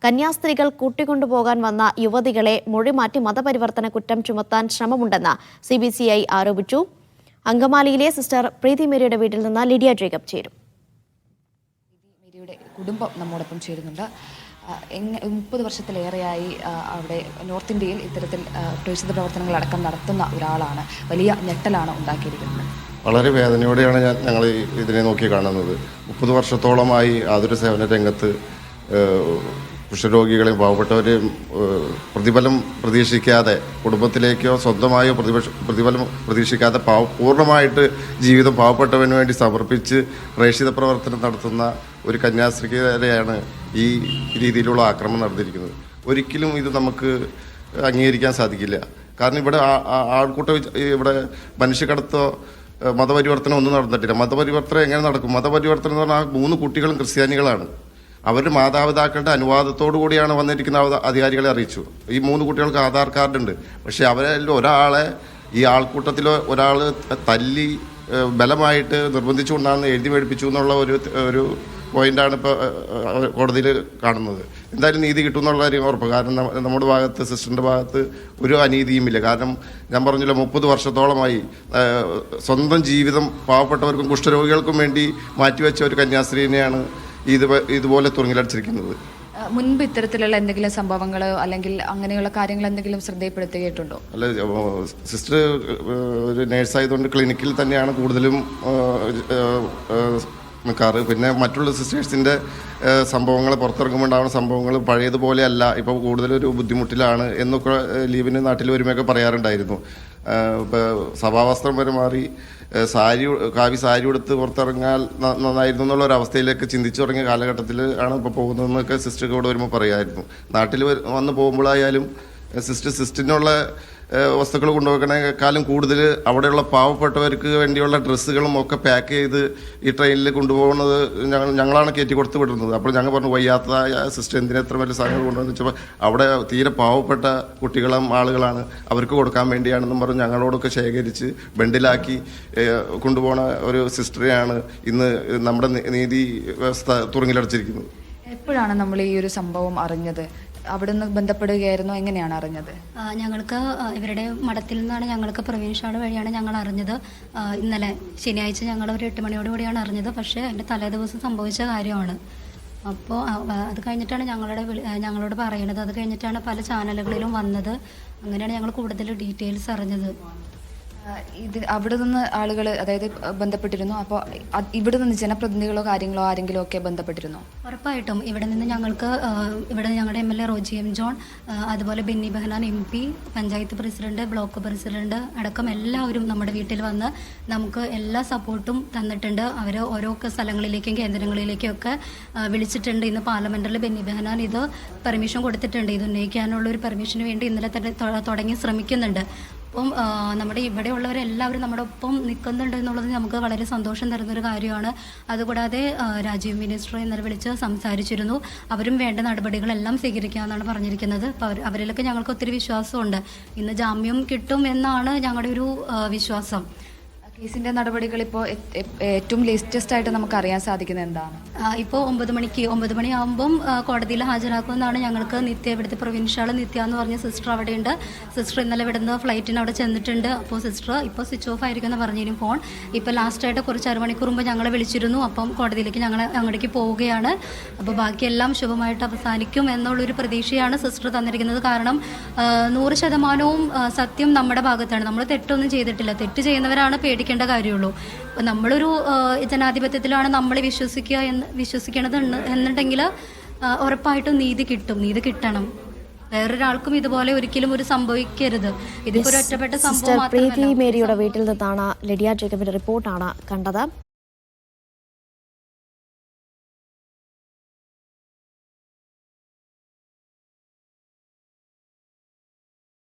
കന്യാസ്ത്രീകൾ കൂട്ടിക്കൊണ്ടുപോകാൻ വന്ന യുവതികളെ മൊഴിമാറ്റി മതപരിവർത്തന കുറ്റം ചുമത്താൻ ശ്രമമുണ്ടെന്ന് CBCI ആരോപിച്ചു. അങ്കമാലിയിലെ സിസ്റ്റർ പ്രീതി മേരിയുടെ വീട്ടിൽ നിന്ന് ലിഡിയ ജേക്കബ് ചേരും. മേരിയുടെ കുടുംബം നമ്മോടൊപ്പം ചേരുന്നുണ്ട്. 30 വർഷത്തിലേറെയായി അവിടെ നോർത്ത് ഇന്ത്യയിൽ ഇത്തരത്തിൽ പ്രേക്ഷിത പ്രവർത്തനങ്ങളടക്കം നടത്തുന്ന ഒരാളാണ്. വലിയ ഞെട്ടലാണ് ഉണ്ടാക്കിയിരിക്കുന്നത്. വളരെ വേദനയോടെയാണ് ഞങ്ങൾ ഇതിനെ നോക്കി കാണുന്നത്. 30 വർഷത്തോളമായി ആതുര സേവന രംഗത്ത് കുഷ്ഠരോഗികളെയും പാവപ്പെട്ടവരെയും പ്രതിഫലം പ്രതീക്ഷിക്കാതെ, കുടുംബത്തിലേക്കോ സ്വന്തമായോ പ്രതിഫലം പ്രതീക്ഷിക്കാതെ പൂർണ്ണമായിട്ട് ജീവിതം പാവപ്പെട്ടവന് വേണ്ടി സമർപ്പിച്ച് പ്രേക്ഷിത പ്രവർത്തനം നടത്തുന്ന ഒരു കന്യാസ്ത്രീക്കെതിരെയാണ് ഈ രീതിയിലുള്ള ആക്രമണം നടന്നിരിക്കുന്നത്. ഒരിക്കലും ഇത് നമുക്ക് അംഗീകരിക്കാൻ സാധിക്കില്ല. കാരണം ഇവിടെ ഇവിടെ മനുഷ്യക്കടത്തോ മതപരിവർത്തനം ഒന്നും നടന്നിട്ടില്ല. മതപരിവർത്തനം എങ്ങനെ നടക്കും? മതപരിവർത്തനം എന്ന് പറഞ്ഞാൽ 3 കുട്ടികളും ക്രിസ്ത്യാനികളാണ്. അവരുടെ മാതാപിതാക്കളുടെ അനുവാദത്തോടു കൂടിയാണ് വന്നിരിക്കുന്ന അധികാരികളെ അറിയിച്ചു. ഈ 3 കുട്ടികൾക്ക് ആധാർ കാർഡുണ്ട്. പക്ഷെ അവരിൽ ഒരാളെ, ഈ ആൾക്കൂട്ടത്തിൽ ഒരാൾ തല്ലി ബലമായിട്ട് നിർബന്ധിച്ചുകൊണ്ടാണ് എഴുതി മേടിപ്പിച്ചു എന്നുള്ള ഒരു പോയിന്റാണ് ഇപ്പോൾ കോടതിയിൽ കാണുന്നത്. എന്തായാലും നീതി കിട്ടും എന്നുള്ള കാര്യം ഉറപ്പ്. കാരണം നമ്മുടെ ഭാഗത്ത്, സിസ്റ്ററിൻ്റെ ഭാഗത്ത് ഒരു അനീതിയുമില്ല. കാരണം ഞാൻ പറഞ്ഞല്ലോ, 30 വർഷത്തോളമായി സ്വന്തം ജീവിതം പാവപ്പെട്ടവർക്കും കുഷ്ഠരോഗികൾക്കും വേണ്ടി മാറ്റിവെച്ച ഒരു കന്യാസ്ത്രീനെയാണ് ഇതുപോലെ തുറങ്ങിലടിച്ചിരിക്കുന്നത്. മുൻപ് ഇത്തരത്തിലുള്ള എന്തെങ്കിലും സംഭവങ്ങളോ അല്ലെങ്കിൽ അങ്ങനെയുള്ള കാര്യങ്ങൾ എന്തെങ്കിലും ശ്രദ്ധയിൽപ്പെടുത്തിയിട്ടുണ്ടോ? അല്ല, സിസ്റ്റർ ഒരു നേഴ്സായതുകൊണ്ട് ക്ലിനിക്കിൽ തന്നെയാണ് കൂടുതലും നിൽക്കാറ്. പിന്നെ മറ്റുള്ള സിസ്റ്റേഴ്സിൻ്റെ സംഭവങ്ങൾ, പുറത്തിറങ്ങുമ്പോണ്ടാവുന്ന സംഭവങ്ങൾ പഴയതുപോലെ അല്ല, ഇപ്പോൾ കൂടുതലൊരു ബുദ്ധിമുട്ടിലാണ് എന്നൊക്കെ ലീവിന് നാട്ടിൽ വരുമ്പോഴൊക്കെ പറയാറുണ്ടായിരുന്നു. ഇപ്പോൾ സഭാവസ്ത്രം വരെ മാറി കാവ്യ സാരി ഉടുത്ത് പുറത്തിറങ്ങാൻ നന്നായിരുന്നു എന്നുള്ള ഒരു അവസ്ഥയിലേക്ക് ചിന്തിച്ചു തുടങ്ങിയ കാലഘട്ടത്തിൽ ആണ് ഇപ്പോൾ പോകുന്നതെന്നൊക്കെ സിസ്റ്റർ ഇവിടെ വരുമ്പോൾ പറയായിരുന്നു. നാട്ടിൽ വന്ന് പോകുമ്പോഴായാലും സിസ്റ്റിനുള്ള വസ്തുക്കൾ കൊണ്ടുപോകുന്നതിനേക്കാളും കൂടുതൽ അവിടെയുള്ള പാവപ്പെട്ടവർക്ക് വേണ്ടിയുള്ള ഡ്രസ്സുകളും ഒക്കെ പാക്ക് ചെയ്ത് ഈ ട്രെയിനിൽ കൊണ്ടുപോകുന്നത് ഞങ്ങളാണ് കയറ്റി കൊടുത്ത് വിടുന്നത്. അപ്പോൾ ഞങ്ങൾ പറഞ്ഞു, വയ്യാത്തതായ സിസ്റ്റർ എന്തിനാ എത്ര വലിയ സാധനങ്ങൾ കൊണ്ടുവന്ന് വെച്ചപ്പോൾ അവിടെ തീരെ പാവപ്പെട്ട കുട്ടികളും ആളുകളാണ്, അവർക്ക് കൊടുക്കാൻ വേണ്ടിയാണെന്നും പറഞ്ഞ് ഞങ്ങളോടൊക്കെ ശേഖരിച്ച് ബണ്ടിലാക്കി കൊണ്ടുപോകുന്ന ഒരു സിസ്റ്ററെയാണ് ഇന്ന് നമ്മുടെ നീതി വ്യവസ്ഥ തുറങ്ങിലടച്ചിരിക്കുന്നത്. എപ്പോഴാണ് നമ്മൾ ഈ ഒരു സംഭവം അറിഞ്ഞത്? അവിടുന്ന് ബന്ധപ്പെടുകയായിരുന്നു? എങ്ങനെയാണ് അറിഞ്ഞത്? ഞങ്ങൾക്ക് ഇവരുടെ മഠത്തിൽ നിന്നാണ് ഞങ്ങൾക്ക് പ്രൊവിൻഷ്യൽ വഴിയാണ് ഞങ്ങൾ അറിഞ്ഞത്. ഇന്നലെ ശനിയാഴ്ച ഞങ്ങൾ ഒരു 8 മണിയോട് കൂടിയാണ് അറിഞ്ഞത്. പക്ഷേ എൻ്റെ തലേ ദിവസം സംഭവിച്ച കാര്യമാണ്. അപ്പോൾ അത് കഴിഞ്ഞിട്ടാണ് ഞങ്ങളോട് പറയുന്നത്. അത് കഴിഞ്ഞിട്ടാണ് പല ചാനലുകളിലും വന്നത്. അങ്ങനെയാണ് ഞങ്ങൾ കൂടുതൽ ഡീറ്റെയിൽസ് അറിഞ്ഞത്. അവിടെ നിന്ന് ആളുകൾ, അതായത് ബന്ധപ്പെട്ടിരുന്നു? അപ്പോൾ ഇവിടെ നിന്ന് ജനപ്രതിനിധികളോ കാര്യങ്ങളോ ആരെങ്കിലും ഒക്കെ ബന്ധപ്പെട്ടിരുന്നോ? ഉറപ്പായിട്ടും ഇവിടെ നിന്ന് ഞങ്ങളുടെ MLA റോജി എം ജോൺ, അതുപോലെ Benny Behanan MP, panchayat president, block president അടക്കം എല്ലാവരും നമ്മുടെ വീട്ടിൽ വന്ന് നമുക്ക് എല്ലാ സപ്പോർട്ടും തന്നിട്ടുണ്ട്. അവർ ഓരോ സ്ഥലങ്ങളിലേക്കും കേന്ദ്രങ്ങളിലേക്കും ഒക്കെ വിളിച്ചിട്ടുണ്ട്. ഇന്ന് പാർലമെന്റിൽ ബെന്നി ബെഹനാൻ ഇത് പെർമിഷൻ കൊടുത്തിട്ടുണ്ട്. ഇത് ഉന്നയിക്കാനുള്ള ഒരു പെർമിഷന് വേണ്ടി ഇന്നലെ തന്നെ തുടങ്ങി ശ്രമിക്കുന്നുണ്ട്. അപ്പം നമ്മുടെ ഇവിടെയുള്ളവരെല്ലാവരും നമ്മുടെ ഒപ്പം നിൽക്കുന്നുണ്ട് എന്നുള്ളത് നമുക്ക് വളരെ സന്തോഷം തരുന്നൊരു കാര്യമാണ്. അതുകൂടാതെ രാജീവ് മിനിസ്റ്റർ ഇന്നലെ വിളിച്ച് സംസാരിച്ചിരുന്നു. അവരും വേണ്ട നടപടികളെല്ലാം സ്വീകരിക്കാമെന്നാണ് പറഞ്ഞിരിക്കുന്നത്. അപ്പോൾ അവരിലൊക്കെ ഞങ്ങൾക്ക് ഒത്തിരി വിശ്വാസമുണ്ട്. ഇന്ന് ജാമ്യം കിട്ടും എന്നാണ് ഞങ്ങളുടെ ഒരു വിശ്വാസം. കേസിന്റെ നടപടികൾ ഇപ്പോൾ ഏറ്റവും ലേറ്റസ്റ്റ് ആയിട്ട് നമുക്ക് അറിയാൻ സാധിക്കുന്നത് എന്താണ്? ഇപ്പോൾ 9 മണിയാകുമ്പം കോടതിയിൽ ഹാജരാക്കുമെന്നാണ് ഞങ്ങൾക്ക് ഇവിടുത്തെ പ്രൊവിൻഷ്യൽ നിത്യ എന്ന് പറഞ്ഞ സിസ്റ്റർ അവിടെയുണ്ട്. സിസ്റ്റർ ഇന്നലെ ഇവിടുന്ന് ഫ്ലൈറ്റിന് അവിടെ ചെന്നിട്ടുണ്ട്. അപ്പോൾ സിസ്റ്റർ ഇപ്പോൾ സ്വിച്ച് ഓഫ് ആയിരിക്കുമെന്ന് പറഞ്ഞിരുന്നു ഫോൺ. ഇപ്പോൾ ലാസ്റ്റായിട്ട് കുറച്ച് അരമണിക്കൂർ മുമ്പ് ഞങ്ങളെ വിളിച്ചിരുന്നു. അപ്പം കോടതിയിലേക്ക് ഞങ്ങൾ അങ്ങോട്ടേക്ക് പോവുകയാണ്. അപ്പോൾ ബാക്കിയെല്ലാം ശുഭമായിട്ട് അവസാനിക്കും എന്നുള്ളൊരു പ്രതീക്ഷയാണ് സിസ്റ്റർ തന്നിരിക്കുന്നത്. കാരണം 100% സത്യം നമ്മുടെ ഭാഗത്താണ്. നമ്മൾ തെറ്റൊന്നും ചെയ്തിട്ടില്ല. തെറ്റ് ചെയ്യുന്നവരാണ് പേടിക്കേണ്ട കാര്യമുള്ളൂ. നമ്മളൊരു ജനാധിപത്യത്തിലാണ് നമ്മൾ വിശ്വസിക്കണത് എന്നുണ്ടെങ്കിൽ ഉറപ്പായിട്ടും നീതി കിട്ടണം. വേറൊരാൾക്കും ഇതുപോലെ ഒരിക്കലും ഒരു സംഭവിക്കരുത്. ഇതിപ്പോ ഒരു ഒറ്റപ്പെട്ട സംഭവം. പ്രീതി മേരിയുടെ വീട്ടിൽ നിന്നാണ് ലിഡിയ ജേക്കബിന്റെ റിപ്പോർട്ടാണ് കണ്ടത്.